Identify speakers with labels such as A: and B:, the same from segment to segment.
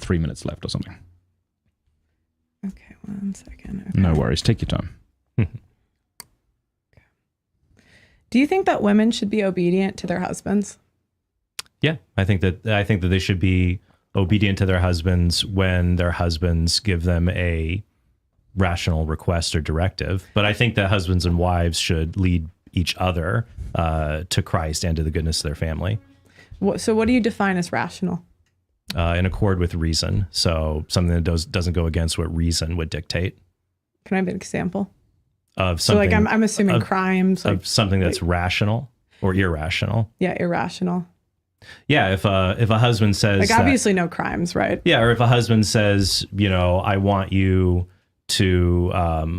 A: 3 minutes left or something.
B: Okay, 1 second. Okay.
A: No worries. Take your time.
B: Do you think that women should be obedient to their husbands?
C: Yeah, I think that they should be obedient to their husbands when their husbands give them a rational request or directive. But I think that husbands and wives should lead each other to Christ and to the goodness of their family.
B: So what do you define as rational?
C: In accord with reason. So something that doesn't go against what reason would dictate.
B: Can I have an example?
C: Of something,
B: so like I'm assuming crimes.
C: Of something that's rational or irrational.
B: Yeah, irrational.
C: Yeah, if a husband says
B: like obviously no crimes, right?
C: Yeah, or if a husband says, I want you to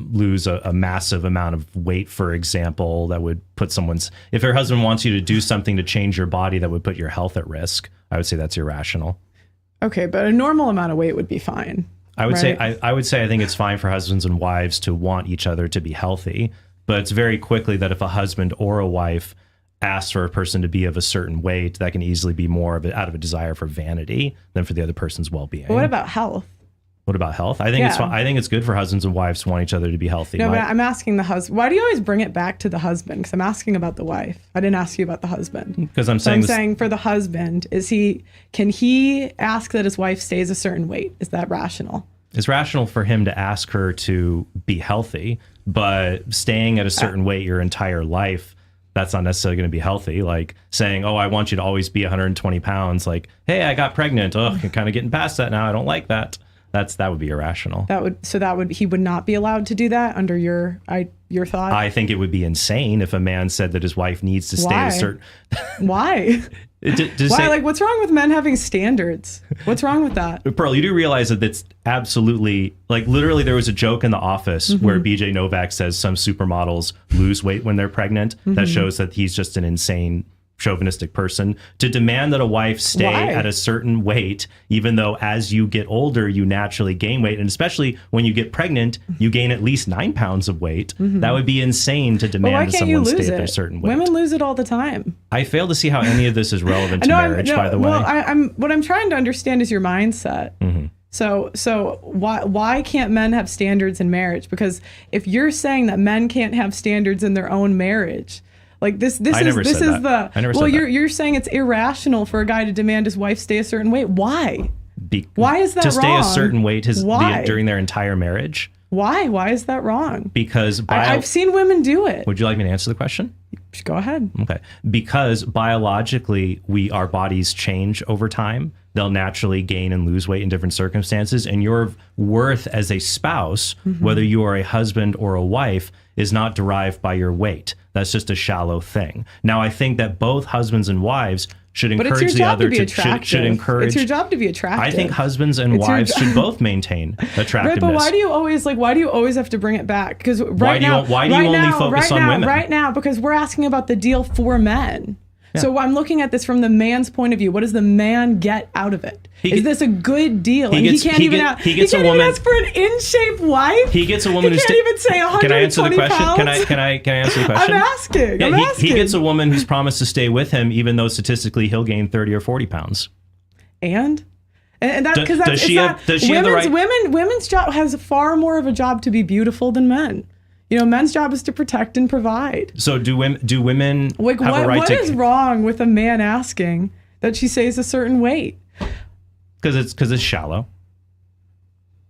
C: lose a massive amount of weight, for example, that would put if your husband wants you to do something to change your body that would put your health at risk, I would say that's irrational.
B: Okay, but a normal amount of weight would be fine.
C: I would say I think it's fine for husbands and wives to want each other to be healthy, but it's very quickly that if a husband or a wife asks for a person to be of a certain weight, that can easily be more of out of a desire for vanity than for the other person's well-being.
B: But what about health?
C: What about health? I think it's fine. I think it's good for husbands and wives to want each other to be healthy.
B: No, but I'm asking the husband. Why do you always bring it back to the husband? Because I'm asking about the wife. I didn't ask you about the husband.
C: Because I'm saying
B: for the husband, can he ask that his wife stays a certain weight? Is that rational?
C: It's rational for him to ask her to be healthy, but staying at a certain weight your entire life, that's not necessarily going to be healthy. Like saying, I want you to always be 120 pounds. Like, hey, I got pregnant. I'm kind of getting past that now. I don't like that. That would be irrational. He would not be allowed to do that under your thought? I think it would be insane if a man said that his wife needs to stay at a certain...
B: Why? Why? What's wrong with men having standards? What's wrong with that?
C: Pearl, you do realize that that's absolutely, literally there was a joke in The Office where BJ Novak says some supermodels lose weight when they're pregnant. That shows that he's just an insane chauvinistic person. To demand that a wife stay at a certain weight, even though as you get older, you naturally gain weight. And especially when you get pregnant, you gain at least 9 pounds of weight. That would be insane to demand that someone stay at a certain weight.
B: Women lose it all the time.
C: I fail to see how any of this is relevant to marriage, by the way.
B: Well, what I'm trying to understand is your mindset. So why can't men have standards in marriage? Because if you're saying that men can't have standards in their own marriage, you're saying it's irrational for a guy to demand his wife stay a certain weight. Why? Why is that wrong?
C: To stay a certain weight during their entire marriage?
B: Why? Why is that wrong?
C: Because
B: I've seen women do it.
C: Would you like me to answer the question?
B: Go ahead.
C: Okay. Because biologically, our bodies change over time. They'll naturally gain and lose weight in different circumstances. And your worth as a spouse, whether you are a husband or a wife, is not derived by your weight. That's just a shallow thing. Now, I think that both husbands and wives should encourage the other should encourage.
B: It's your job to be attractive.
C: I think husbands and wives should both maintain attractiveness.
B: Right, but why do you always have to bring it back? Because
C: why do you only focus on women?
B: Right now, because we're asking about the deal for men. Yeah. So I'm looking at this from the man's point of view. What does the man get out of it? Is this a good deal? He can't even ask for an in-shape wife.
C: He gets a woman who
B: can't even say 120
C: Can I answer the question?
B: Pounds?
C: Can I answer the question?
B: I'm asking.
C: Yeah, he gets a woman who's promised to stay with him, even though statistically he'll gain 30 or 40 pounds.
B: And that because
C: does she have the right?
B: Women's job has far more of a job to be beautiful than men. Men's job is to protect and provide.
C: So do women have a right
B: what is wrong with a man asking that she stays a certain weight?
C: Because it's shallow.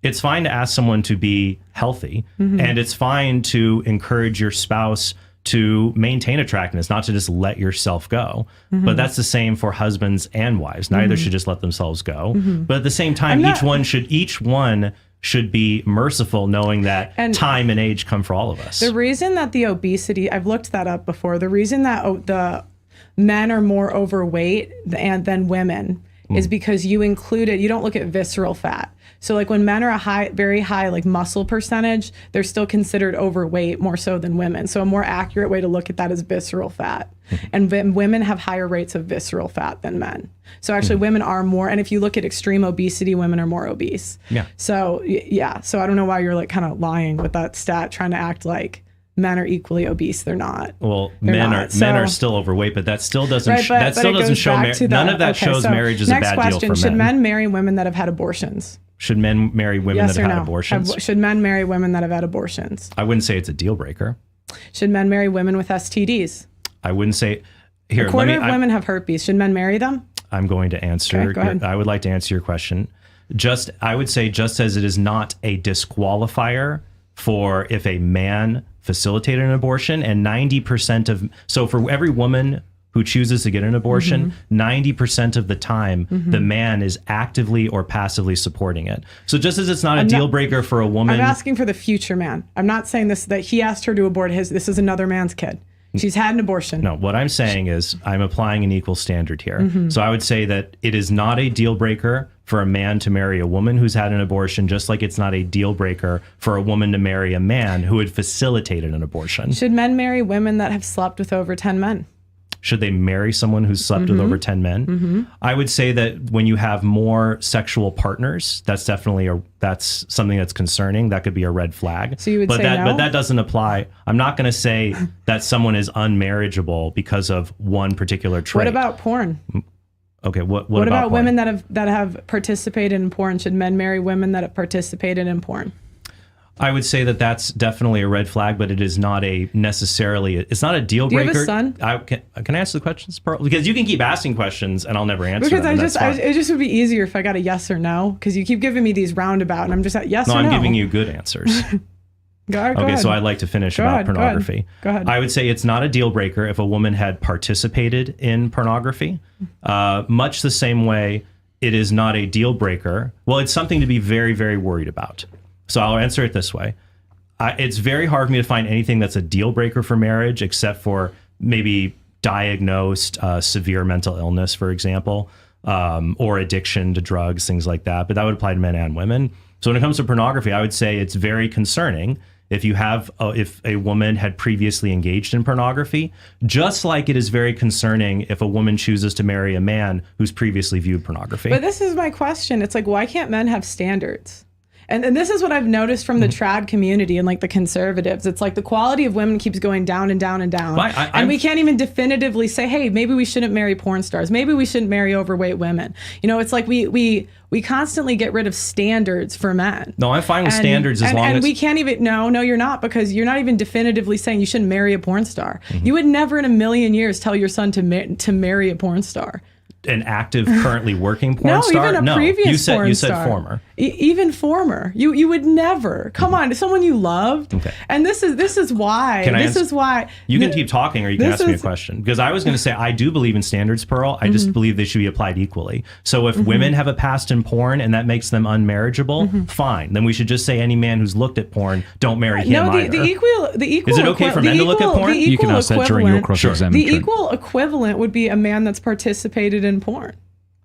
C: It's fine to ask someone to be healthy, and it's fine to encourage your spouse to maintain attractiveness, not to just let yourself go. But that's the same for husbands and wives. Neither should just let themselves go. But at the same time, each one should be merciful, knowing that time and age come for all of us.
B: The reason that the obesity, I've looked that up before, the reason that the men are more overweight than women is because you don't look at visceral fat. So when men are very high muscle percentage, they're still considered overweight more so than women. So a more accurate way to look at that is visceral fat. And women have higher rates of visceral fat than men. So actually women are more, and if you look at extreme obesity, women are more obese.
C: Yeah.
B: So so I don't know why you're kind of lying with that stat, trying to act like men are equally obese. They're not.
C: Well,
B: They're
C: men
B: not.
C: are
B: So-
C: still overweight, but that still doesn't
B: Right, but
C: that still
B: it
C: doesn't
B: goes
C: show
B: back to
C: none of that shows
B: so
C: marriage is a
B: next
C: bad
B: question,
C: deal for
B: should
C: men.
B: men marry women that have had abortions?
C: Should men marry women
B: Yes
C: that
B: or
C: have had
B: no?
C: abortions?
B: Should men marry women that have had abortions?
C: I wouldn't say it's a deal breaker.
B: Should men marry women with STDs?
C: I wouldn't say here.
B: A quarter
C: let me.
B: of women have herpes. Should men marry them?
C: I'm going to answer.
B: Okay, go ahead.
C: I would like to answer your question. I would say just as it is not a disqualifier for if a man facilitated an abortion, and 90% of, so for every woman who chooses to get an abortion, 90% of the time, the man is actively or passively supporting it. So just as it's not a deal breaker for a woman.
B: I'm asking for the future man. I'm not saying this, that he asked her to abort his, this is another man's kid. She's had an abortion.
C: No, what I'm saying is I'm applying an equal standard here. So I would say that it is not a deal breaker for a man to marry a woman who's had an abortion, just like it's not a deal breaker for a woman to marry a man who had facilitated an abortion.
B: Should men marry women that have slept with over 10 men?
C: Should they marry someone who's slept with over 10 men? I would say that when you have more sexual partners, that's definitely that's something that's concerning. That could be a red flag.
B: So you would
C: but
B: say
C: that,
B: no?
C: But that doesn't apply. I'm not going to say that someone is unmarriageable because of one particular trait.
B: What about porn?
C: Okay, what
B: about
C: porn?
B: women that have participated in porn? Should men marry women that have participated in porn?
C: I would say that that's definitely a red flag, but it is not a necessarily. It's not a deal
B: Do you
C: breaker.
B: have a son?
C: Can I answer the questions, Pearl? Because you can keep asking questions and I'll never answer
B: Because
C: them.
B: it just would be easier if I got a yes or no. Because you keep giving me these roundabout, and I'm just at yes or no.
C: I'm giving you good answers.
B: Go
C: Okay,
B: ahead.
C: so I'd like to finish about pornography.
B: Go ahead.
C: I would say it's not a deal breaker if a woman had participated in pornography. Much the same way, it is not a deal breaker. Well, it's something to be very, very worried about. So I'll answer it this way. It's very hard for me to find anything that's a deal breaker for marriage, except for maybe diagnosed severe mental illness, for example, or addiction to drugs, things like that. But that would apply to men and women. So when it comes to pornography, I would say it's very concerning if you have if a woman had previously engaged in pornography, just like it is very concerning if a woman chooses to marry a man who's previously viewed pornography.
B: But this is my question. It's like, why can't men have standards? And this is what I've noticed from the trad community and like the conservatives. It's like the quality of women keeps going down and down and down.
C: Well,
B: and we can't even definitively say, hey, maybe we shouldn't marry porn stars. Maybe we shouldn't marry overweight women. You know, it's like we constantly get rid of standards for men.
C: No, I'm fine with standards as long as...
B: And we can't even... No, you're not, because you're not even definitively saying you shouldn't marry a porn star. You would never in a million years tell your son to marry a porn star.
C: An active, currently working porn star?
B: Even a previous porn
C: you
B: star.
C: said former.
B: Even former. You would never. Come on, someone you loved.
C: Okay.
B: And this is why.
C: You can keep talking, or you can ask me a question. Because I was going to say, I do believe in standards, Pearl. I just believe they should be applied equally. So if women have a past in porn and that makes them unmarriageable, fine. Then we should just say any man who's looked at porn, don't marry him either.
B: The equal.
C: Is it okay for men to look at porn?
A: You can ask that during your cross-examination.
B: The equal equivalent would be a man that's participated in porn.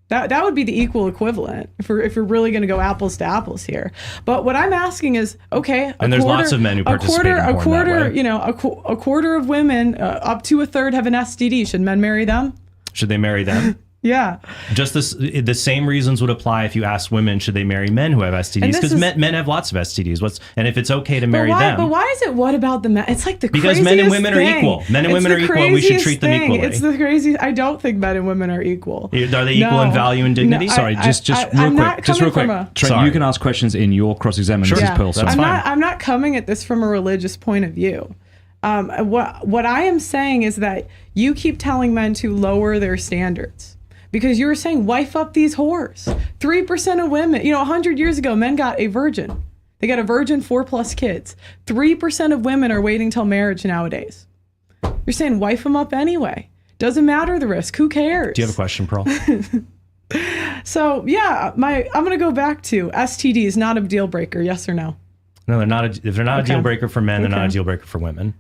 B: That would be the equal equivalent if we're really going to go apples to apples here. But what I'm asking is, okay,
C: and there's lots of men who participate in porn that way.
B: You know, a quarter of women, up to a third, have an STD. Should men marry them?
C: Should they marry them?
B: Yeah.
C: Just the same reasons would apply if you asked women, should they marry men who have STDs? Because men have lots of STDs. And if it's okay to marry them.
B: But why is it what about the men? It's like the
C: because
B: craziest
C: men and women
B: thing.
C: are equal. Men and women are equal. And we should treat them equally.
B: It's the craziest. I don't think men and women are equal.
C: Are they equal in value and dignity?
B: No,
A: Sorry, just real quick. Trent, you can ask questions in your cross-examination.
C: Sure.
A: This is Pearl.
C: That's fine.
B: I'm not coming at this from a religious point of view. What I am saying is that you keep telling men to lower their standards. Because you were saying, wife up these whores. 3% of women, 100 years ago, men got a virgin. They got a virgin, 4+ kids. 3% of women are waiting till marriage nowadays. You're saying, wife them up anyway. Doesn't matter the risk. Who cares?
C: Do you have a question, Pearl?
B: So, yeah, I'm going to go back to STD is not a deal breaker. Yes or no?
C: No, they're not. If they're not a deal breaker for men, they're not a deal breaker for women.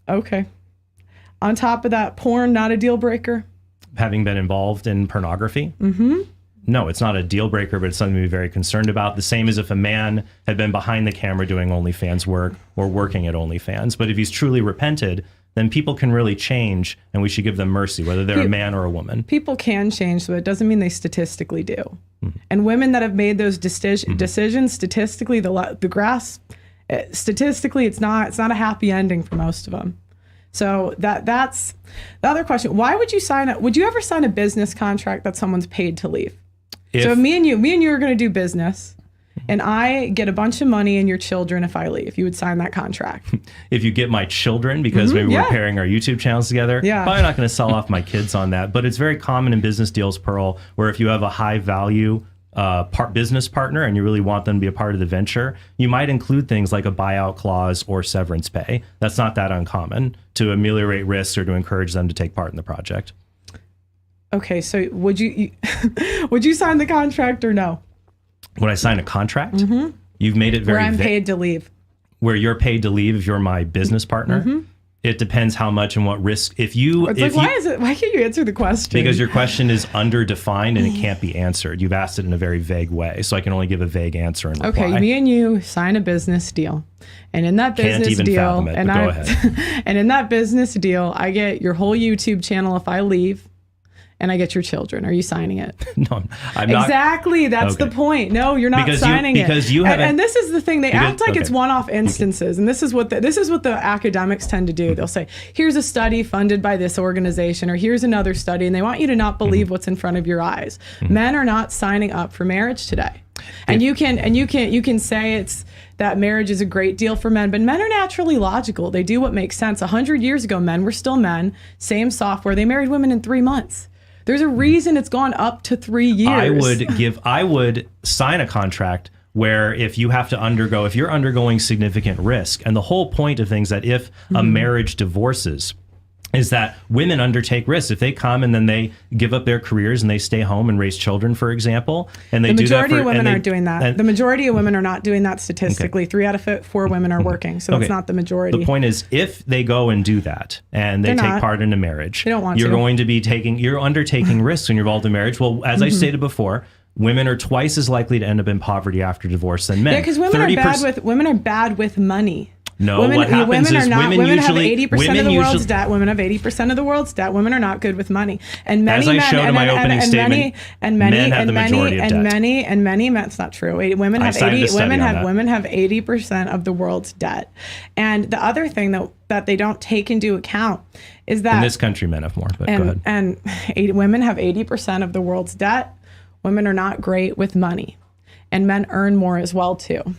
B: Okay. On top of that, porn, not a deal breaker?
C: Having been involved in pornography? No, it's not a deal breaker, but it's something to be very concerned about. The same as if a man had been behind the camera doing OnlyFans work or working at OnlyFans. But if he's truly repented, then people can really change, and we should give them mercy, whether they're a man or a woman.
B: People can change, but it doesn't mean they statistically do. And women that have made those decisions, statistically, the grass Statistically, it's not a happy ending for most of them. So that's the other question. Why would you would you ever sign a business contract that someone's paid to leave? So me and you are going to do business, and I get a bunch of money and your children if I leave. You would sign that contract.
C: If you get my children, because maybe we're pairing our YouTube channels together, probably not going to sell off my kids on that. But it's very common in business deals, Pearl, where if you have a high value business partner and you really want them to be a part of the venture, you might include things like a buyout clause or severance pay. That's not that uncommon to ameliorate risks or to encourage them to take part in the project.
B: Okay, so would you sign the contract or no?
C: Would I sign a contract? You've made it very
B: where I'm paid to leave.
C: Where you're paid to leave if you're my business partner? It depends how much and what risk. Why can't you answer the question? Because your question is underdefined and it can't be answered. You've asked it in a very vague way, so I can only give a vague answer and reply.
B: Okay, me and you sign a business deal, and in that business deal,
C: go ahead.
B: And in that business deal, I get your whole YouTube channel if I leave. And I get your children. Are you signing it?
C: No, I'm not.
B: Exactly. That's the point. No, you're not signing it.
C: Because you haven't.
B: And this is the thing. They act like it's one-off instances. And this is what the academics tend to do. They'll say, here's a study funded by this organization, or here's another study. And they want you to not believe what's in front of your eyes. Men are not signing up for marriage today. And you can say it's that marriage is a great deal for men, but men are naturally logical. They do what makes sense. 100 years ago, men were still men. Same software. They married women in 3 months. There's a reason it's gone up to 3 years.
C: I would sign a contract where if you're undergoing significant risk, and the whole point of things that if a marriage divorces is that women undertake risks. If they come and then they give up their careers and they stay home and raise children, for example, and they do that.
B: The majority of women aren't doing that. The majority of women are not doing that statistically. 3 out of 4 women are working, so that's not the majority.
C: The point is, if they go and do that and they take part in a marriage,
B: they don't want
C: you're undertaking risks when you're involved in marriage. Well, as I stated before, women are twice as likely to end up in poverty after divorce than men.
B: Yeah, because women are bad with money.
C: No, what happens is women
B: have 80% of the world's debt. Women have 80% of the world's debt. Women are not good with money. And many
C: as I showed in my opening statement, men have the majority of debt.
B: Many, that's not true. Women have 80% of the world's debt. And the other thing that they don't take into account is that
C: in this country, men have more. But go ahead.
B: And women have 80% of the world's debt. Women are not great with money, and men earn more as well too.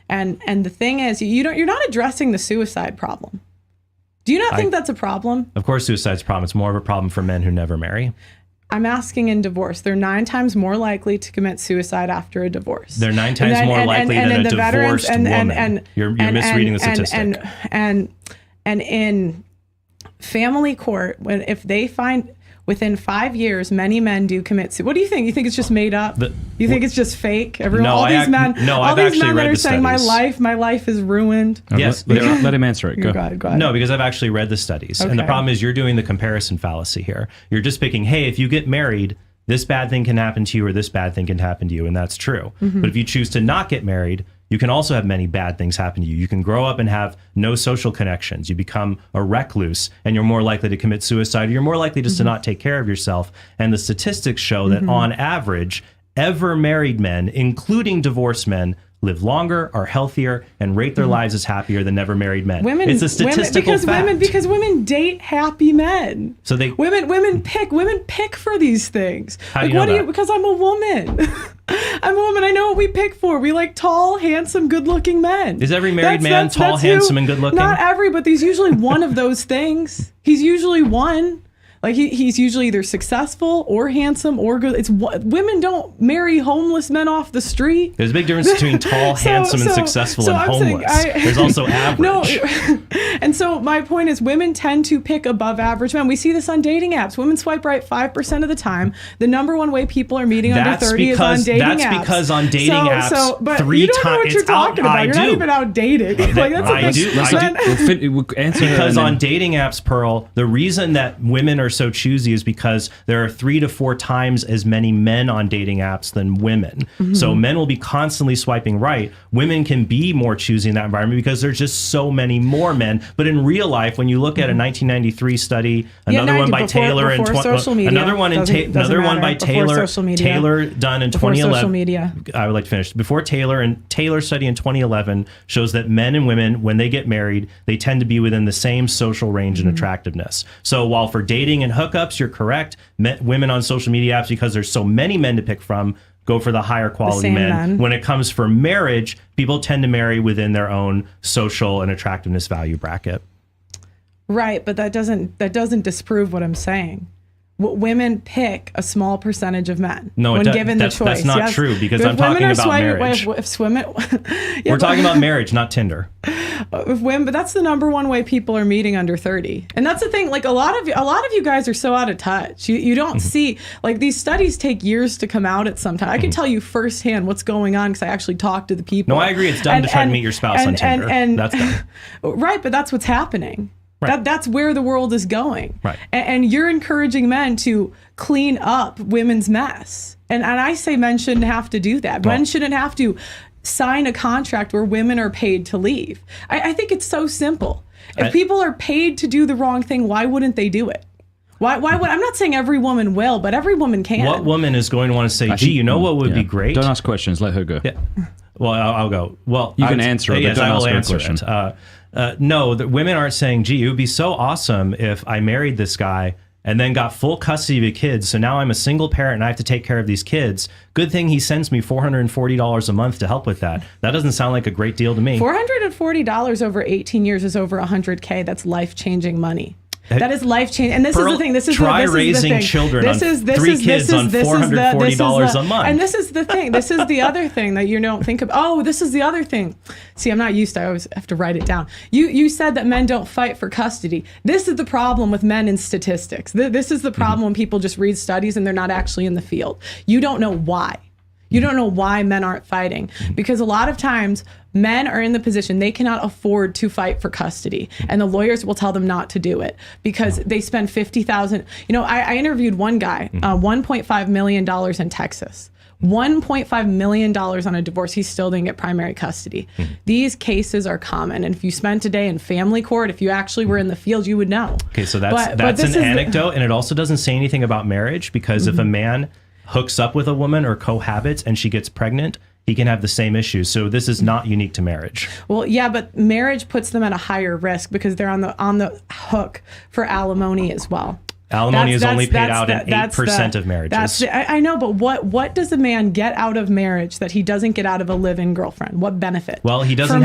B: And the thing is, you're not addressing the suicide problem. Do you not think that's a problem?
C: Of course, suicide's a problem. It's more of a problem for men who never marry.
B: I'm asking in divorce. They're 9 times more likely to commit suicide after a divorce.
C: They're 9 times more likely than a divorced woman. You're misreading the statistic.
B: And in family court, if they find within 5 years, many men do commit suicide. What do you think? You think it's just made up? You think it's just fake? All these men that are saying my life is ruined.
C: Yes,
A: let him answer it.
B: Go ahead.
C: No, because I've actually read the studies, and the problem is you're doing the comparison fallacy here. You're just picking, hey, if you get married, this bad thing can happen to you, or this bad thing can happen to you, and that's true. But if you choose to not get married, you can also have many bad things happen to you. You can grow up and have no social connections. You become a recluse, and you're more likely to commit suicide. You're more likely just to not take care of yourself. And the statistics show that on average, ever married men, including divorced men, live longer, are healthier, and rate their lives as happier than never married men. It's a statistical fact.
B: Because women date happy men.
C: So
B: women pick for these things.
C: How do you know that?
B: Because I'm a woman. I'm a woman. I know what we pick for. We like tall, handsome, good-looking men.
C: Is every married man tall, handsome, and good-looking?
B: Not every, but there's usually one of those things. He's usually one. Like he's usually either successful or handsome or good. Women don't marry homeless men off the street.
C: There's a big difference between tall, handsome, and successful and homeless. There's also average.
B: And so my point is, women tend to pick above average men. We see this on dating apps. Women swipe right 5% of the time. The number one way people are meeting under 30 is on dating apps.
C: That's because on dating apps,
B: but
C: 3
B: you don't know
C: times
B: what you're talking about. You're not even outdated.
C: I do. Because on dating apps, Pearl, the reason that women are so choosy is because there are 3 to 4 times as many men on dating apps than women. So men will be constantly swiping right. Women can be more choosy in that environment because there's just so many more men. But in real life, when you look at a 1993 study, another one by Taylor and another one by Taylor done in 2011. I would like to finish. Before Taylor study in 2011 shows that men and women, when they get married, they tend to be within the same social range and attractiveness. So while for dating and hookups, you're correct, women on social media apps, because there's so many men to pick from, go for the higher quality men. When it comes for marriage, people tend to marry within their own social and attractiveness value bracket.
B: Right, but that doesn't disprove what I'm saying. Women pick a small percentage of men when given the choice.
C: That's not true, because I'm talking about marriage. We're talking about marriage, not Tinder.
B: But that's the number one way people are meeting under 30. And that's the thing, like a lot of you guys are so out of touch. You don't see, like, these studies take years to come out at some time. I can tell you firsthand what's going on because I actually talk to the people.
C: No, I agree. It's dumb to try to meet your spouse on Tinder. That's dumb.
B: Right, but that's what's happening. Right. That's where the world is going.
C: Right.
B: And you're encouraging men to clean up women's mess. And I say men shouldn't have to do that. Men shouldn't have to sign a contract where women are paid to leave. I think it's so simple. If people are paid to do the wrong thing, why wouldn't they do it? Why would, I'm not saying every woman will, but every woman can.
C: What woman is going to want to say, gee, you know what would be great?
A: Don't ask questions. Let her go.
C: Yeah. Well, I'll go. Well,
A: you can answer it, but don't ask her a question.
C: No, the women aren't saying, gee, it would be so awesome if I married this guy and then got full custody of the kids. So now I'm a single parent and I have to take care of these kids. Good thing he sends me $440 a month to help with that. That doesn't sound like a great deal to me.
B: $440 over 18 years is over $100K. That's life-changing money. That is life-changing. And this is the thing.
C: Try raising children on 3 kids on $440 a month.
B: And this is the thing. This is the other thing that you don't think of. Oh, this is the other thing. See, I'm not used to, I always have to write it down. You said that men don't fight for custody. This is the problem with men in statistics. This is the problem when people just read studies and they're not actually in the field. You don't know why. You don't know why men aren't fighting, because a lot of times men are in the position they cannot afford to fight for custody, and the lawyers will tell them not to do it because they spend $50,000. You know, I interviewed one guy, $1.5 million in Texas. $1.5 million on a divorce. He still didn't get primary custody. These cases are common. And if you spent a day in family court, if you actually were in the field, you would know.
C: Okay, so that's an anecdote, and it also doesn't say anything about marriage, because if a man hooks up with a woman or cohabits and she gets pregnant, he can have the same issues. So this is not unique to marriage.
B: Well, yeah, but marriage puts them at a higher risk because they're on the hook for alimony as well.
C: Alimony is only paid out in 8% of marriages.
B: I know, but what does a man get out of marriage that he doesn't get out of a live-in girlfriend? What benefit?
C: Well, he doesn't.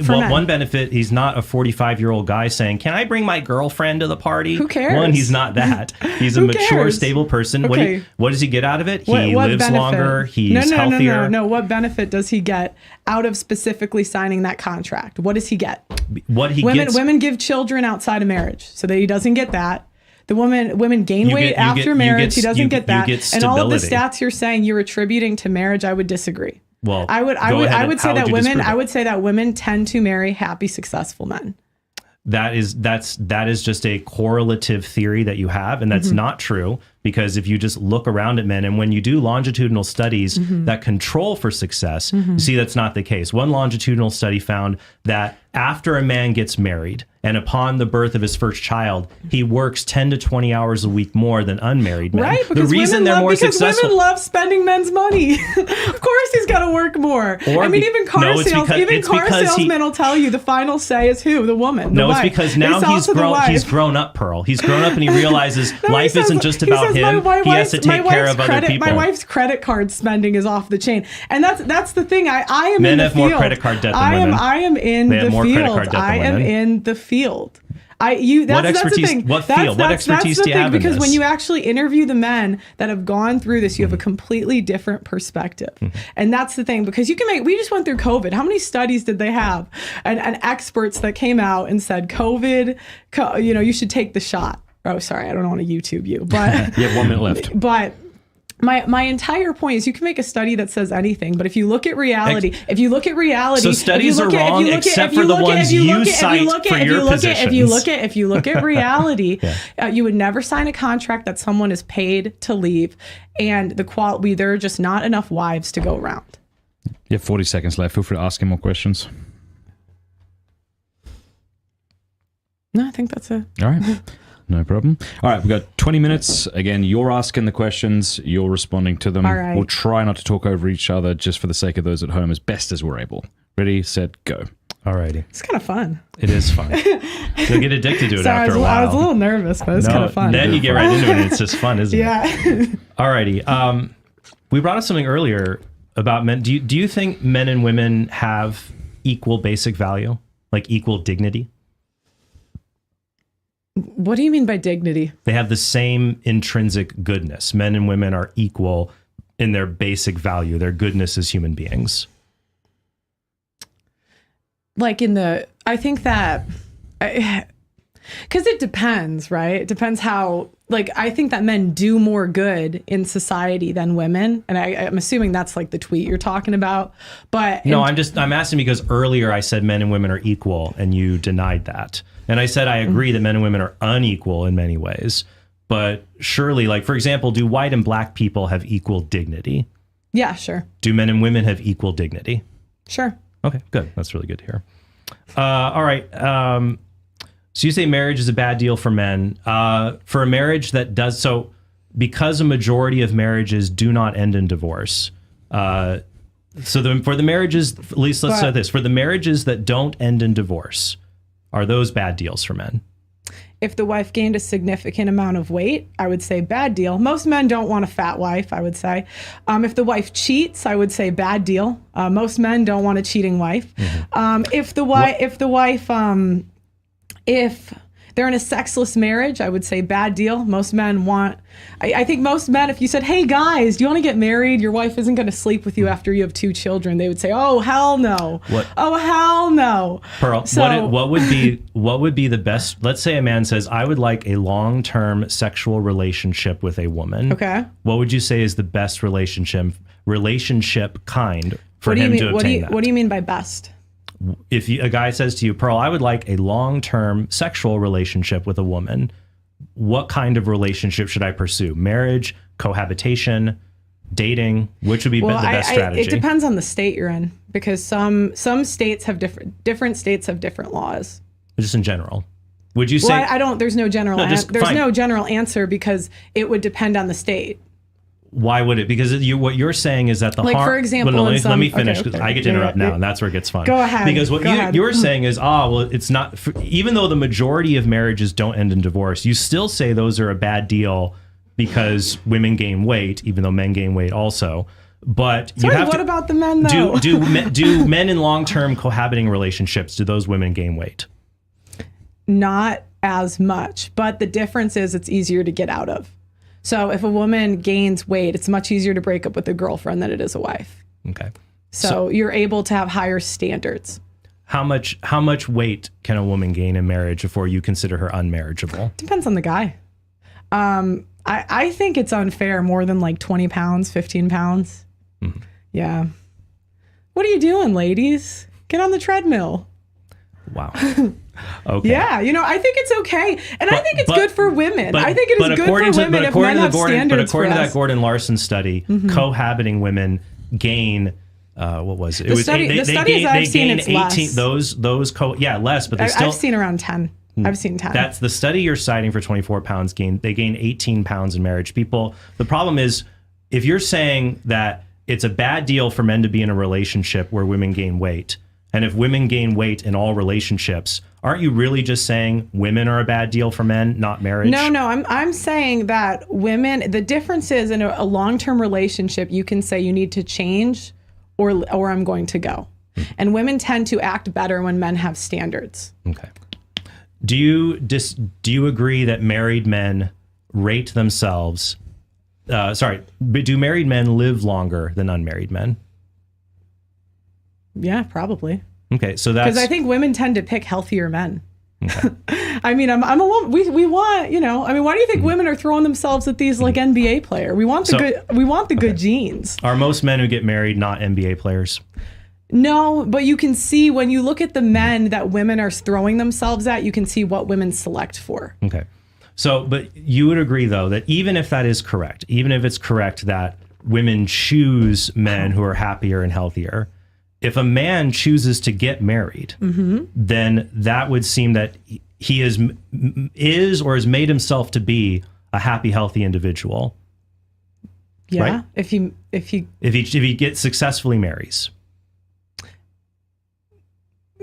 C: One benefit, he's not a 45-year-old guy saying, "Can I bring my girlfriend to the party?"
B: Who cares?
C: One, he's not that. He's a mature, stable person.
B: Okay.
C: What does he get out of it? He lives longer. He's healthier.
B: No. What benefit does he get out of specifically signing that contract? What does he get? Women give children outside of marriage, so that he doesn't get that. The women gain weight after marriage. He doesn't get that. And all of the stats you're saying you're attributing to marriage, I would disagree.
C: Well,
B: I would say that women tend to marry happy, successful men.
C: That is just a correlative theory that you have, and that's not true, because if you just look around at men, and when you do longitudinal studies that control for success, you see that's not the case. One longitudinal study found that after a man gets married and upon the birth of his first child, he works 10 to 20 hours a week more than unmarried men.
B: Right, because women love spending men's money. Of course he's got to work more. Even car salesmen will tell you the final say is who? The woman.
C: No, it's because now he's grown up, Pearl. He's grown up and he realizes life isn't just about him. He has to take care of other people.
B: My wife's credit card spending is off the chain. And that's the thing. I am
C: Men
B: in the
C: have
B: field.
C: more credit card debt than women.
B: I am in the field. I am in the field. That's the thing.
C: What field? What expertise do you have in this?
B: Because when you actually interview the men that have gone through this, you have a completely different perspective. And that's the thing, because we just went through COVID. How many studies did they have? And experts that came out and said, COVID, you should take the shot. Oh, sorry, I don't want to YouTube you, but
A: you have 1 minute left.
B: But My entire point is you can make a study that says anything, but if you look at reality,
C: so studies are wrong except for the ones you cite for your positions.
B: If you look at reality, you would never sign a contract that someone is paid to leave, and there are just not enough wives to go around.
A: You have 40 seconds left. Feel free to ask him more questions.
B: No, I think that's it.
A: All right. No problem. All right, we've got 20 minutes. Again, you're asking the questions, you're responding to them.
B: All right.
A: We'll try not to talk over each other just for the sake of those at home as best as we're able. Ready, set, go.
C: All righty.
B: It's kind of fun.
C: It is fun. You'll get addicted to it after a while.
B: I was a little nervous, but it's kind of fun.
C: Then you get right into it and it's just fun, isn't it?
B: Yeah.
C: All righty. We brought up something earlier about men. Do you think men and women have equal basic value, like equal dignity?
B: What do you mean by dignity?
C: They have the same intrinsic goodness. Men and women are equal in their basic value, their goodness as human beings.
B: Like I think that, because it depends, right? It depends how, I think that men do more good in society than women. And I'm assuming that's like the tweet you're talking about. But
C: no, I'm asking because earlier I said men and women are equal and you denied that. And I said, I agree that men and women are unequal in many ways, but surely, for example, do white and black people have equal dignity?
B: Yeah, sure. Do
C: men and women have equal dignity?
B: Sure.
C: Okay, good. That's really good to hear. All right. So you say marriage is a bad deal for men. For a marriage that does so, because a majority of marriages do not end in divorce. For the marriages, at least let's say this, for the marriages that don't end in divorce, are those bad deals for men?
B: If the wife gained a significant amount of weight, I would say bad deal. Most men don't want a fat wife, I would say. If the wife cheats, I would say bad deal. Most men don't want a cheating wife. Mm-hmm. If they're in a sexless marriage, I would say bad deal. Most men want, I think most men, if you said, hey guys, do you want to get married? Your wife isn't going to sleep with you after you have 2 children. They would say, oh, hell no.
C: What?
B: Oh, hell no.
C: Pearl, what would be the best, let's say a man says, I would like a long-term sexual relationship with a woman.
B: Okay.
C: What would you say is the best relationship kind for him to obtain that?
B: What do you mean by best?
C: If a guy says to you, Pearl, I would like a long-term sexual relationship with a woman, what kind of relationship should I pursue? Marriage, cohabitation, dating? Which would be the best strategy?
B: It depends on the state you're in, because some states have different states have different laws.
C: Just in general. Would you say?
B: There's no general no general answer, because it would depend on the state.
C: Why would it? Because what you're saying is that the harm.
B: For example,
C: let me finish, because I get to interrupt now, and that's where it gets fun.
B: Go ahead.
C: Because what you're saying is, it's not. Even though the majority of marriages don't end in divorce, you still say those are a bad deal because women gain weight, even though men gain weight also. But
B: what about the men though?
C: Do men in long-term cohabiting relationships, do those women gain weight?
B: Not as much, but the difference is it's easier to get out of. So if a woman gains weight, it's much easier to break up with a girlfriend than it is a wife.
C: Okay.
B: So you're able to have higher standards.
C: How much weight can a woman gain in marriage before you consider her unmarriageable?
B: Depends on the guy. I think it's unfair, more than 20 pounds, 15 pounds. Mm-hmm. Yeah. What are you doing, ladies? Get on the treadmill.
C: Wow. Okay.
B: Yeah, I think it's okay, and I think it's good for women. I think it is good for women if men have standards.
C: But according to that Gordon Larson study, cohabiting women gain. What was it?
B: The studies I've seen, it's 18.
C: Less. Less, but
B: I've seen around 10. I've seen 10.
C: That's the study you're citing for 24 pounds gain. They gain 18 pounds in marriage. The problem is, if you're saying that it's a bad deal for men to be in a relationship where women gain weight, and if women gain weight in all relationships, aren't you really just saying women are a bad deal for men, not marriage?
B: No, I'm saying that women, the difference is in a long-term relationship, you can say you need to change or I'm going to go. And women tend to act better when men have standards.
C: Okay. Do you agree that married men rate themselves? Do married men live longer than unmarried men?
B: Yeah, probably.
C: Okay, so that's...
B: Because I think women tend to pick healthier men. I mean, I'm a woman. We want, you know, I mean, why do you think women are throwing themselves at these like NBA player? We want the good genes.
C: Are most men who get married not NBA players?
B: No, but you can see when you look at the men that women are throwing themselves at, you can see what women select for.
C: Okay. So, but you would agree though that even if that is correct, even if it's correct that women choose men who are happier and healthier, if a man chooses to get married, then that would seem that he is or has made himself to be a happy, healthy individual.
B: Yeah.
C: Right?
B: If he gets
C: successfully marries.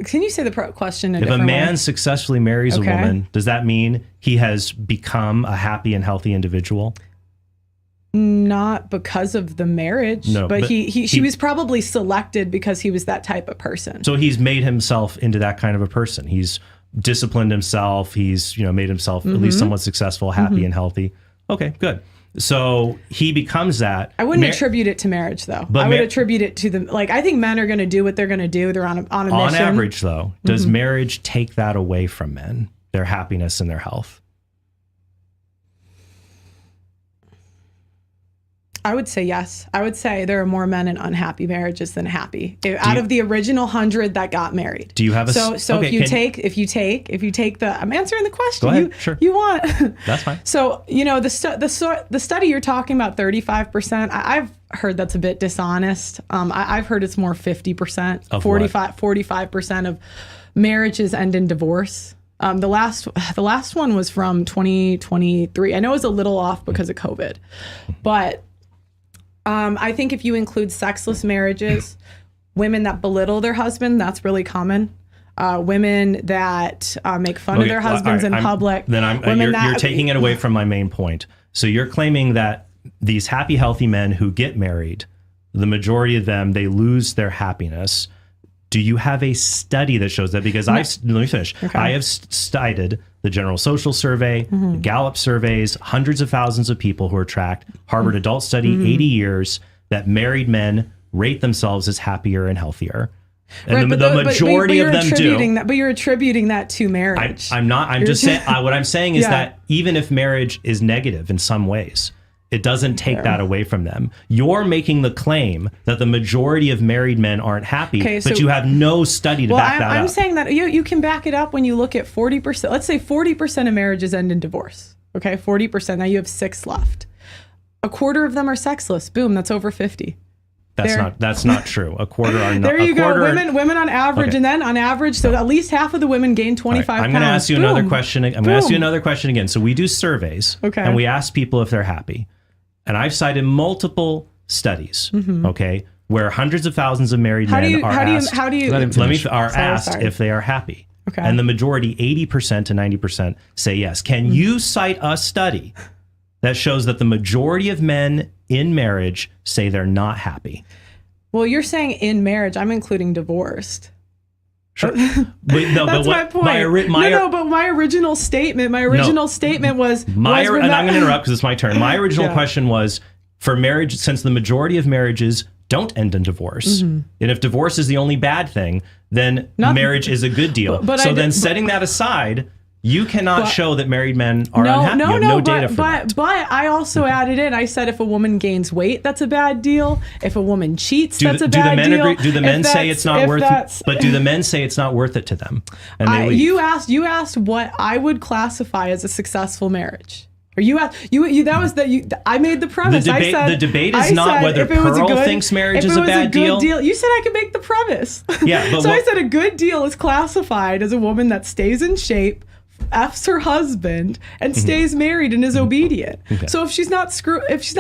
B: Can you say the question?
C: If a man
B: way?
C: successfully marries a woman, does that mean he has become a happy and healthy individual?
B: Not because of the marriage,
C: no,
B: but she was probably selected because he was that type of person.
C: So he's made himself into that kind of a person. He's disciplined himself. He's, made himself at least somewhat successful, happy and healthy. Okay, good. So he becomes that.
B: I wouldn't attribute it to marriage though. But I would attribute it to them. Like, I think men are going to do what they're going to do. They're on a mission.
C: On average though, does marriage take that away from men, their happiness and their health?
B: I would say yes. I would say there are more men in unhappy marriages than happy. Out of the original 100 that got married.
C: Do you have a
B: so okay, if you take the I'm answering the question.
C: Go ahead, sure.
B: You want.
C: That's fine.
B: So, the study you're talking about, 35%, I've heard that's a bit dishonest. I've heard it's more 50%, 45% of marriages end in divorce. The last one was from 2023. I know it was a little off because of COVID, but I think if you include sexless marriages, women that belittle their husband, that's really common. Women that make fun of their husbands in public.
C: Then you're taking it away from my main point. So you're claiming that these happy, healthy men who get married, the majority of them, they lose their happiness. Do you have a study that shows that? Because let me finish. Okay. I have cited the General Social Survey, the Gallup surveys, hundreds of thousands of people who are tracked, Harvard Adult Study, 80 years, that married men rate themselves as happier and healthier. And
B: right,
C: the majority of them do.
B: But you're attributing that to marriage.
C: I'm not. I'm just saying, what I'm saying is that even if marriage is negative in some ways, it doesn't take that away from them. You're making the claim that the majority of married men aren't happy, but you have no study to back that up.
B: I'm saying that you can back it up when you look at 40%. Let's say 40% of marriages end in divorce. Okay, 40%. Now you have 6 left. A quarter of them are sexless. Boom, that's over 50.
C: That's not true. A quarter are not.
B: There you go. Women on average, and then on average, so at least half of the women gain 25 pounds.
C: I'm going to ask you another question. I'm going to ask you another question again. So we do surveys, and we ask people if they're happy. And I've cited multiple studies, where hundreds of thousands of married men are asked if they are happy. Okay. And the majority, 80% to 90%, say yes. Can you cite a study that shows that the majority of men in marriage say they're not happy?
B: Well, you're saying in marriage. I'm including divorced.
C: Sure.
B: That's my point. But my original statement was...
C: and I'm going to interrupt because it's my turn. My original question was, for marriage, since the majority of marriages don't end in divorce, and if divorce is the only bad thing, then marriage is a good deal. Setting that aside... You cannot show that married men are unhappy. You have no data for that.
B: But I also added in, I said if a woman gains weight, that's a bad deal. If a woman cheats, that's a bad deal.
C: Do the men say it's not worth it? But do the men say it's not worth it to them? And they leave?
B: You asked what I would classify as a successful marriage. Or I made the premise.
C: The debate is not whether Pearl thinks marriage is a bad deal.
B: You said I could make the premise.
C: Yeah, but
B: I said a good deal is classified as a woman that stays in shape, F's her husband, and stays married and is obedient. Okay. So if she's not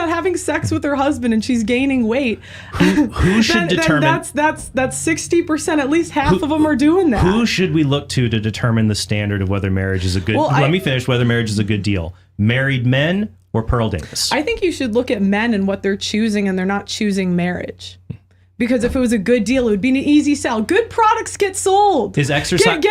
B: having sex with her husband and she's gaining weight,
C: who should determine?
B: That's 60%. At least half of them are doing that.
C: Who should we look to determine the standard of whether marriage is a good? Let me finish. Whether marriage is a good deal. Married men or Pearl Davis?
B: I think you should look at men and what they're choosing, and they're not choosing marriage. Because if it was a good deal, it would be an easy sell. Good products get sold.
C: Is exercise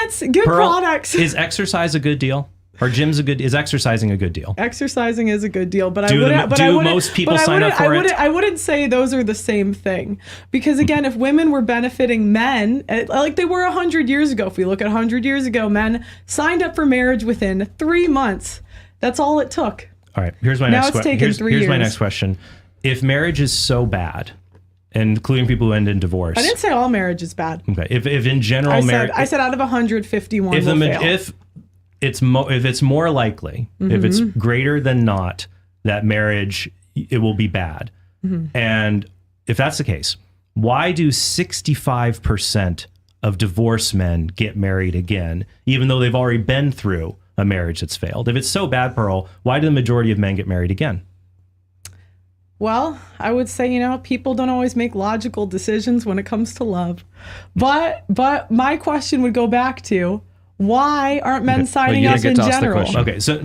B: products?
C: Is exercise a good deal? Are gyms is exercising a good deal?
B: Exercising is a good deal, but
C: Do
B: I wouldn't.
C: most people sign up for it?
B: I wouldn't say those are the same thing, because again, if women were benefiting men like they were 100 years ago, if we look at 100 years ago, men signed up for marriage within 3 months. That's all it took.
C: All right. Here's my
B: Now
C: next
B: it's
C: question.
B: taken 3 years.
C: Here's my next question. If marriage is so bad, including people who end in divorce,
B: I didn't say all marriage is bad.
C: okay. If in general marriage,
B: I said out of 151 will fail.
C: if it's more likely, if it's greater than not, that marriage, it will be bad. And if that's the case, why do 65% of divorced men get married again, even though they've already been through a marriage that's failed? If it's so bad, Pearl, why do the majority of men get married again?
B: Well, I would say, people don't always make logical decisions when it comes to love. But my question would go back to, why aren't men signing up in general?
C: Okay, so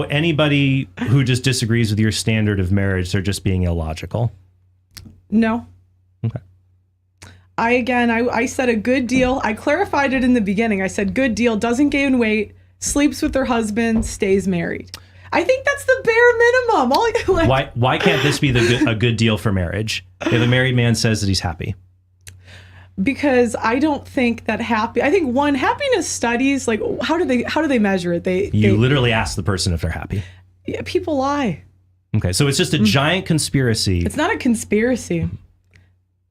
C: anybody who just disagrees with your standard of marriage, they're just being illogical.
B: No.
C: Okay.
B: I said a good deal. I clarified it in the beginning. I said good deal, doesn't gain weight, sleeps with their husband, stays married. I think that's the bare minimum.
C: Why can't this be a good deal for marriage if a married man says that he's happy?
B: Because I don't think that I think happiness studies, like how do they measure it? They
C: literally ask the person if they're happy.
B: Yeah, people lie.
C: Okay, so it's just a giant conspiracy.
B: It's not a conspiracy.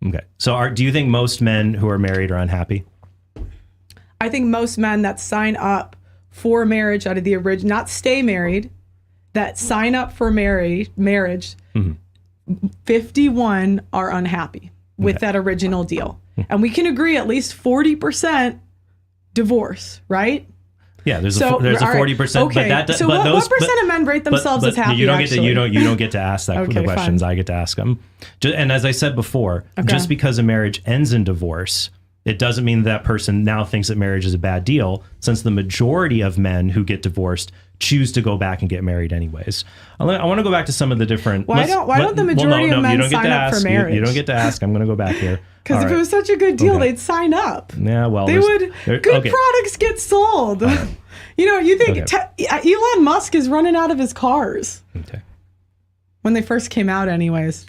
C: Okay, so do you think most men who are married are unhappy?
B: I think most men that sign up for marriage out of the original, not stay married, that sign up for marriage, 51 are unhappy with that original deal. And we can agree at least 40% divorce, right?
C: Yeah, there's a 40%.
B: Okay.
C: But
B: what percent of men rate themselves as happy?
C: You don't get to ask the questions. Fine. I get to ask them. And as I said before, just because a marriage ends in divorce, it doesn't mean that person now thinks that marriage is a bad deal, since the majority of men who get divorced choose to go back and get married anyways. I want to go back to some of the different...
B: Why don't the majority of men sign up for marriage?
C: You don't get to ask. I'm going to go back here.
B: Because if it was such a good deal, they'd sign up.
C: Yeah, well...
B: Good products get sold. You think Elon Musk is running out of his cars.
C: Okay.
B: When they first came out anyways.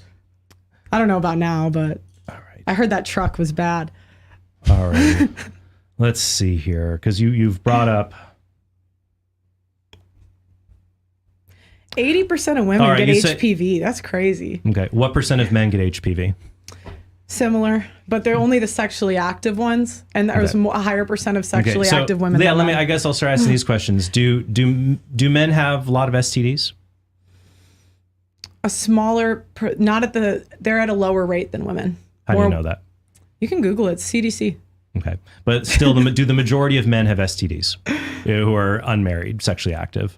B: I don't know about now, but
C: all right.
B: I heard that truck was bad.
C: All right. Let's see here, because you've brought up...
B: 80% of women get HPV. That's crazy.
C: Okay. What percent of men get HPV?
B: Similar, but they're only the sexually active ones, and there's a higher percent of sexually active women.
C: Yeah, I guess I'll start asking these questions. Do men have a lot of STDs?
B: A smaller, they're at a lower rate than women.
C: How do you know that?
B: You can Google it. It's CDC.
C: Okay, but still, do the majority of men have STDs who are unmarried, sexually active?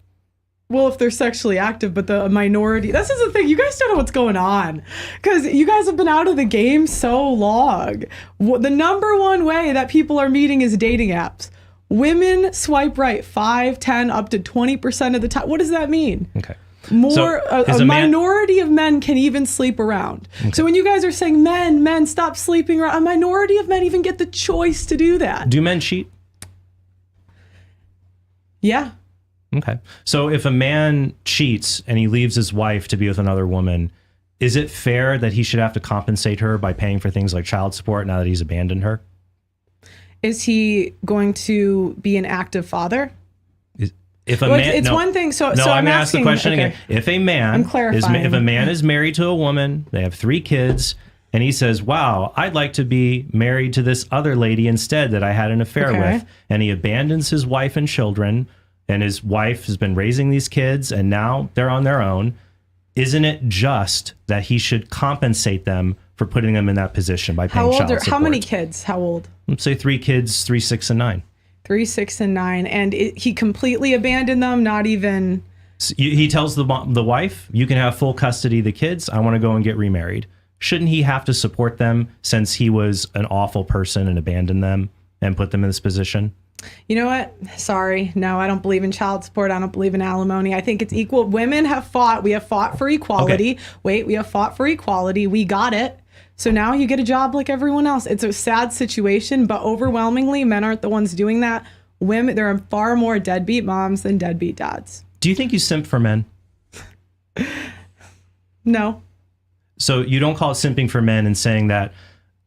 B: Well, if they're sexually active, but the minority, this is the thing. You guys don't know what's going on because you guys have been out of the game so long. The number one way that people are meeting is dating apps. Women swipe right 5, 10, up to 20% of the time. What does that mean?
C: Okay.
B: A minority of men can even sleep around. Okay. So when you guys are saying men stop sleeping around, a minority of men even get the choice to do that.
C: Do men cheat?
B: Yeah.
C: Okay. So if a man cheats and he leaves his wife to be with another woman, is it fair that he should have to compensate her by paying for things like child support now that he's abandoned her?
B: Is he going to be an active father?
C: If a man,
B: it's one thing. So
C: I'm going to ask the question again. If a man,
B: if
C: a man is married to a woman, they have 3 kids, and he says, "Wow, I'd like to be married to this other lady instead that I had an affair with," and he abandons his wife and children, and his wife has been raising these kids, and now they're on their own. Isn't it just that he should compensate them for putting them in that position by paying child support?
B: How many kids? How old?
C: Let's say 3 kids, 3, 6, and 9.
B: 3, 6, and 9, and he completely abandoned them. Not even.
C: So he tells the wife, "You can have full custody of the kids. I want to go and get remarried." Shouldn't he have to support them since he was an awful person and abandoned them and put them in this position?
B: You know what? Sorry. No, I don't believe in child support. I don't believe in alimony. I think it's equal. Women have fought. We have fought for equality. Okay. Wait, we have fought for equality. We got it. So now you get a job like everyone else. It's a sad situation, but overwhelmingly, men aren't the ones doing that. Women, there are far more deadbeat moms than deadbeat dads.
C: Do you think you simp for men?
B: No.
C: So you don't call it simping for men and saying that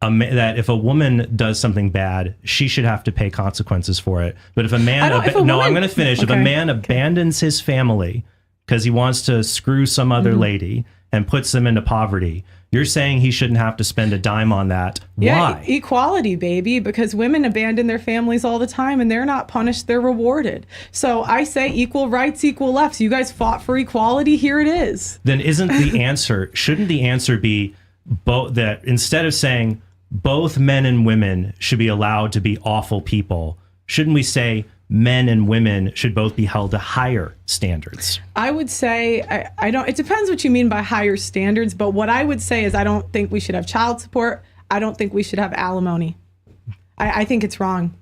C: that if a woman does something bad, she should have to pay consequences for it. But if a man, I'm going to finish. If a man abandons his family because he wants to screw some other lady and puts them into poverty, you're saying he shouldn't have to spend a dime on that.
B: Yeah,
C: Why?
B: Equality, baby, because women abandon their families all the time and they're not punished, they're rewarded. So I say equal rights, equal lefts. You guys fought for equality, here it is.
C: Then shouldn't the answer be both, that instead of saying both men and women should be allowed to be awful people, shouldn't we say men and women should both be held to higher standards?
B: I would say, I don't, it depends what you mean by higher standards, but what I would say is I don't think we should have child support. I don't think we should have alimony. I think it's wrong.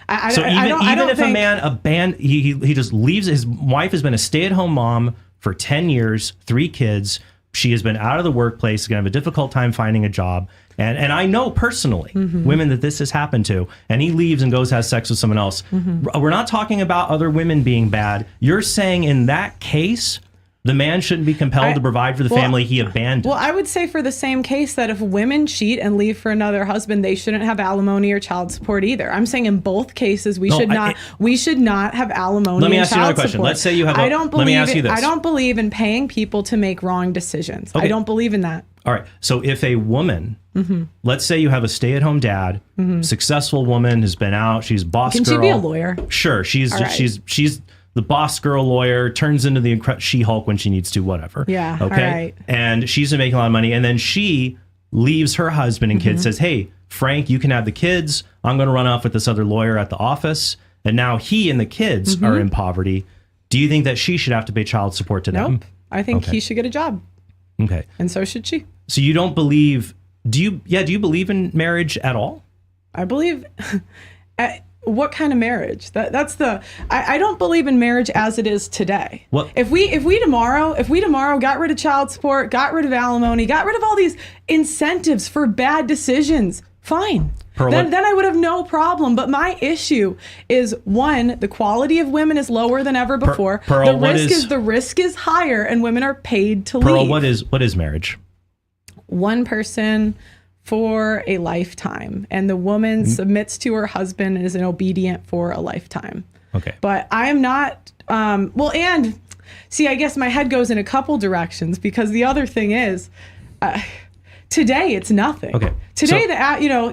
C: So even if a man he just leaves, his wife has been a stay-at-home mom for 10 years, 3 kids, she has been out of the workplace, going to have a difficult time finding a job. And I know personally women that this has happened to, and he leaves and goes has sex with someone else. We're not talking about other women being bad. You're saying in that case, the man shouldn't be compelled to provide for the family he abandoned.
B: Well, I would say for the same case that if women cheat and leave for another husband, they shouldn't have alimony or child support either. I'm saying in both cases we should not have alimony.
C: Let me
B: and
C: ask you another
B: child
C: question.
B: support.
C: Let's say you have.
B: Let me ask you this. I don't believe in paying people to make wrong decisions.
C: Okay.
B: I don't believe in that.
C: All right. So if a woman, let's say you have a stay-at-home dad, successful woman, has been out, she's boss girl.
B: Can she be a lawyer?
C: Sure. She's the boss girl lawyer, turns into the She-Hulk when she needs to, whatever.
B: Yeah.
C: Okay.
B: All right.
C: And she's been making a lot of money, and then she leaves her husband and kids, says, "Hey, Frank, you can have the kids. I'm going to run off with this other lawyer at the office." And now he and the kids are in poverty. Do you think that she should have to pay child support to them?
B: Nope. I think he should get a job.
C: Okay.
B: And so should she.
C: So you don't believe? Do you believe in marriage at all?
B: I believe. What kind of marriage? That's the. I don't believe in marriage as it is today.
C: What
B: if we tomorrow got rid of child support, got rid of alimony, got rid of all these incentives for bad decisions? Fine.
C: Pearl,
B: then I would have no problem. But my issue is, one, the quality of women is lower than ever before.
C: Pearl,
B: the risk is higher, and women are paid to
C: Pearl,
B: leave.
C: what is marriage?
B: One person for a lifetime, and the woman submits to her husband and is obedient for a lifetime.
C: Okay.
B: But I am not, and see, I guess my head goes in a couple directions, because the other thing is, today it's nothing.
C: Okay.
B: Today,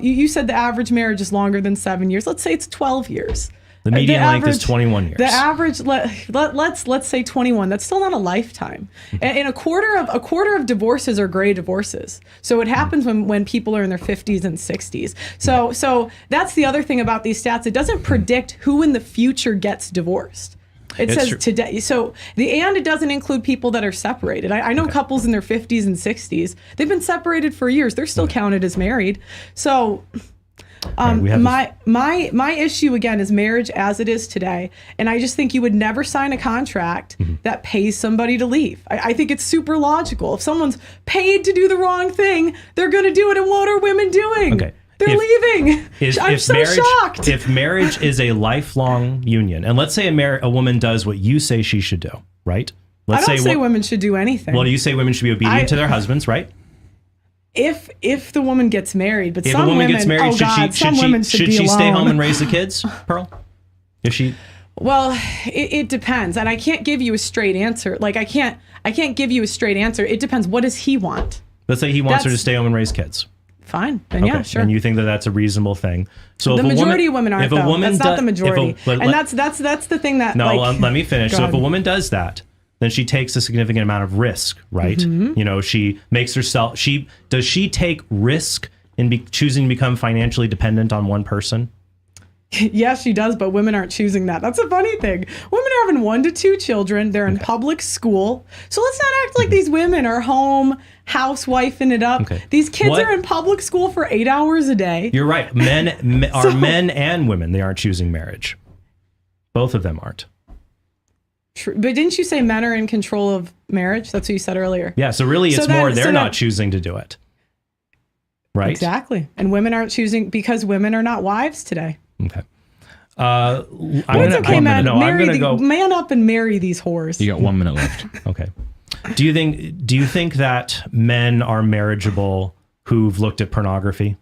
B: you said the average marriage is longer than 7 years. Let's say it's 12 years.
C: The median length is 21 years.
B: The average, let's say 21. That's still not a lifetime. And a quarter of divorces are gray divorces. So it happens when people are in their 50s and 60s. So that's the other thing about these stats. It doesn't predict who in the future gets divorced. It says today. So it doesn't include people that are separated. I know couples in their 50s and 60s. They've been separated for years. They're still counted as married. So. My issue again is marriage as it is today, and I just think you would never sign a contract that pays somebody to leave. I think it's super logical. If someone's paid to do the wrong thing, they're going to do it. And what are women doing?
C: Okay.
B: They're leaving. I'm so shocked.
C: If marriage is a lifelong union, and let's say a woman does what you say she should do, right?
B: I don't say women should do anything.
C: Well, you say women should be obedient to their husbands, right?
B: If the woman gets married, but
C: if
B: some
C: a woman
B: women,
C: gets married, should she stay home and raise the kids, Pearl?
B: Well, it depends, and I can't give you a straight answer. Like I can't give you a straight answer. It depends. What does he want?
C: Let's say he wants her to stay home and raise kids.
B: Fine, then yeah, sure.
C: And you think that that's a reasonable thing? So
B: the majority of women aren't. That's not the majority, and that's the thing that.
C: No, let me finish. So if a woman does that, then she takes a significant amount of risk, right? She makes herself. Does she take risk in choosing to become financially dependent on one person?
B: Yes, she does, but women aren't choosing that. That's a funny thing. Women are having 1 to 2 children. They're in public school. So let's not act like these women are home housewifing it up.
C: Okay.
B: These kids are in public school for 8 hours a day.
C: You're right. Men and women. They aren't choosing marriage. Both of them aren't.
B: True. But didn't you say men are in control of marriage? That's what you said earlier.
C: Yeah. So really, it's more they're not choosing to do it. Right.
B: Exactly. And women aren't choosing because women are not wives today.
C: Okay.
B: It's okay, man. Man up and marry these whores.
A: You got 1 minute left.
C: Okay. Do you think that men are marriageable who've looked at pornography?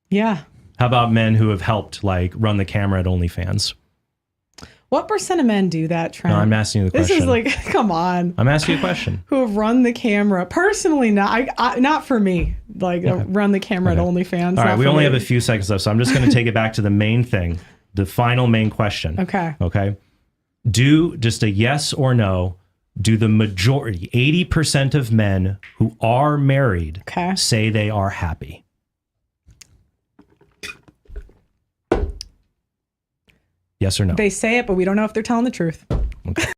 B: Yeah.
C: How about men who have helped like run the camera at OnlyFans?
B: What % of men do that, Trent?
C: No, I'm asking you the question.
B: This is like, come on.
C: I'm asking you a question.
B: Who have run the camera? Personally, not. Not for me. Like run the camera at OnlyFans.
C: All right, we only have a few seconds left, so I'm just going to take it back to the main thing, the final main question.
B: Okay.
C: Okay. Do just a yes or no. Do the majority, 80% of men who are married, say they are happy? Yes or no?
B: They say it, but we don't know if they're telling the truth.
C: Okay.